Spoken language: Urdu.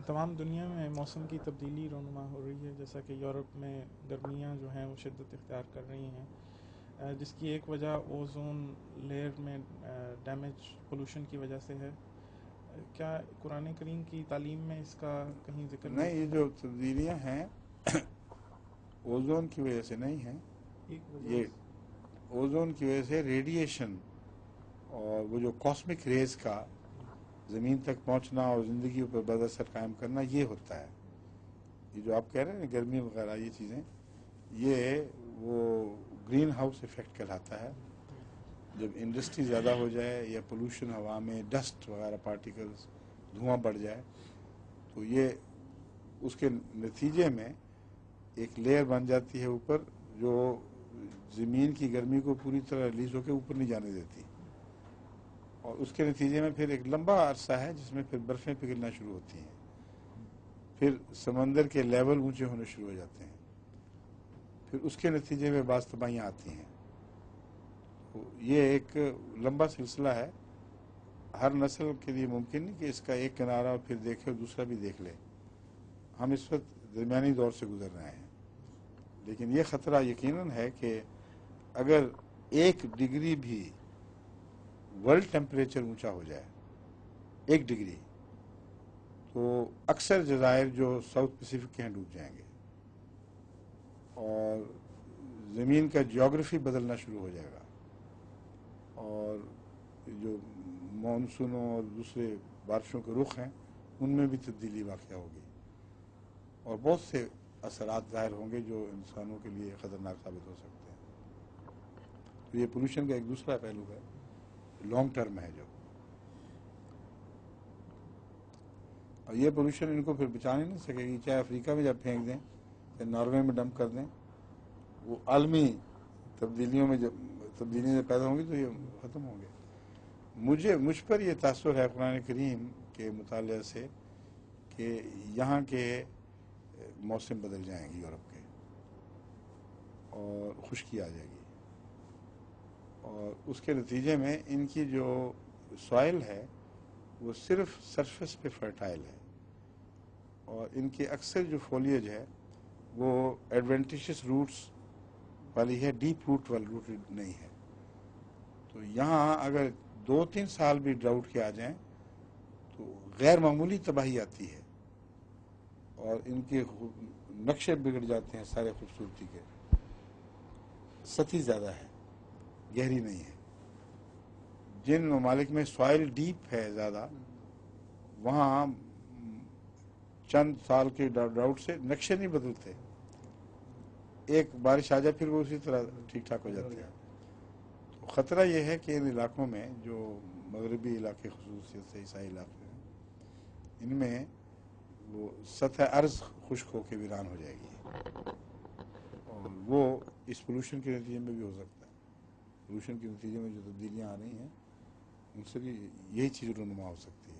تمام دنیا میں موسم کی تبدیلی رونما ہو رہی ہے، جیسا کہ یورپ میں گرمیاں جو ہیں وہ شدت اختیار کر رہی ہیں، جس کی ایک وجہ اوزون لیئر میں ڈیمیج پولوشن کی وجہ سے ہے۔ کیا قرآن کریم کی تعلیم میں اس کا کہیں ذکر نہیں، ملتا یہ ہے؟ جو تبدیلیاں ہیں اوزون کی وجہ سے نہیں ہیں، ایک وجہ یہ اوزون کی وجہ سے ریڈیشن اور وہ جو کاسمک ریز کا زمین تک پہنچنا اور زندگی پر بد اثر قائم کرنا یہ ہوتا ہے۔ یہ جو آپ کہہ رہے ہیں نا گرمی وغیرہ یہ چیزیں، یہ وہ گرین ہاؤس ایفیکٹ کہلاتا ہے۔ جب انڈسٹری زیادہ ہو جائے یا پولوشن ہوا میں ڈسٹ وغیرہ پارٹیکلز دھواں بڑھ جائے تو یہ اس کے نتیجے میں ایک لیئر بن جاتی ہے اوپر، جو زمین کی گرمی کو پوری طرح ریلیز ہو کے اوپر نہیں جانے دیتی، اور اس کے نتیجے میں پھر ایک لمبا عرصہ ہے جس میں پھر برفیں پگھلنا شروع ہوتی ہیں، پھر سمندر کے لیول اونچے ہونے شروع ہو جاتے ہیں، پھر اس کے نتیجے میں بعض تباہیاں آتی ہیں۔ تو یہ ایک لمبا سلسلہ ہے، ہر نسل کے لیے ممکن نہیں کہ اس کا ایک کنارہ پھر دیکھے اور دوسرا بھی دیکھ لے۔ ہم اس وقت درمیانی دور سے گزر رہے ہیں، لیکن یہ خطرہ یقیناً ہے کہ اگر 1 ڈگری بھی ورلڈ ٹیمپریچر اونچا ہو جائے 1 ڈگری، تو اکثر جزائر جو ساؤتھ پیسیفک کے ہیں ڈوب جائیں گے اور زمین کا جیوگرافی بدلنا شروع ہو جائے گا، اور جو مانسونوں اور دوسرے بارشوں کے رخ ہیں ان میں بھی تبدیلی واقع ہوگی، اور بہت سے اثرات ظاہر ہوں گے جو انسانوں کے لیے خطرناک ثابت ہو سکتے ہیں۔ تو یہ پولوشن کا ایک دوسرا پہلو ہے، لانگ ٹرم ہے جو، اور یہ پولوشن ان کو پھر بچا نہیں سکے گی، چاہے افریقہ میں جب پھینک دیں یا ناروے میں ڈمپ کر دیں، وہ عالمی تبدیلیوں میں جب تبدیلیاں پیدا ہوں گی تو یہ ختم ہوں گے۔ مجھ پر یہ تاثر ہے قرآن کریم کے مطالعہ سے کہ یہاں کے موسم بدل جائیں گے یورپ کے، اور خشکی آ جائے گی، اور اس کے نتیجے میں ان کی جو سوائل ہے وہ صرف سرفیس پہ فرٹائل ہے، اور ان کے اکثر جو فولیج ہے وہ ایڈوینٹیشس روٹس والی ہے، ڈیپ روٹ والی روٹ نہیں ہے۔ تو یہاں اگر 2-3 سال بھی ڈراؤٹ کے آ جائیں تو غیر معمولی تباہی آتی ہے، اور ان کے نقشے بگڑ جاتے ہیں سارے خوبصورتی کے۔ سطحی زیادہ ہے، گہری نہیں ہے۔ جن ممالک میں سوائل ڈیپ ہے زیادہ، وہاں چند سال کے ڈراؤٹ سے نقشے نہیں بدلتے، ایک بارش آ جائے پھر وہ اسی طرح ٹھیک ٹھاک ہو جاتے ہیں۔ تو خطرہ یہ ہے کہ ان علاقوں میں جو مغربی علاقے خصوصیت سے عیسائی علاقے ہیں، ان میں وہ سطح ارض خشک ہو کے ویران ہو جائے گی، اور وہ اس پولوشن کے نتیجے میں بھی ہو سکتا ہے۔ پولوشن کے نتیجے میں جو تبدیلیاں آ رہی ہیں ان سے بھی یہی چیز رونما ہو سکتی ہے۔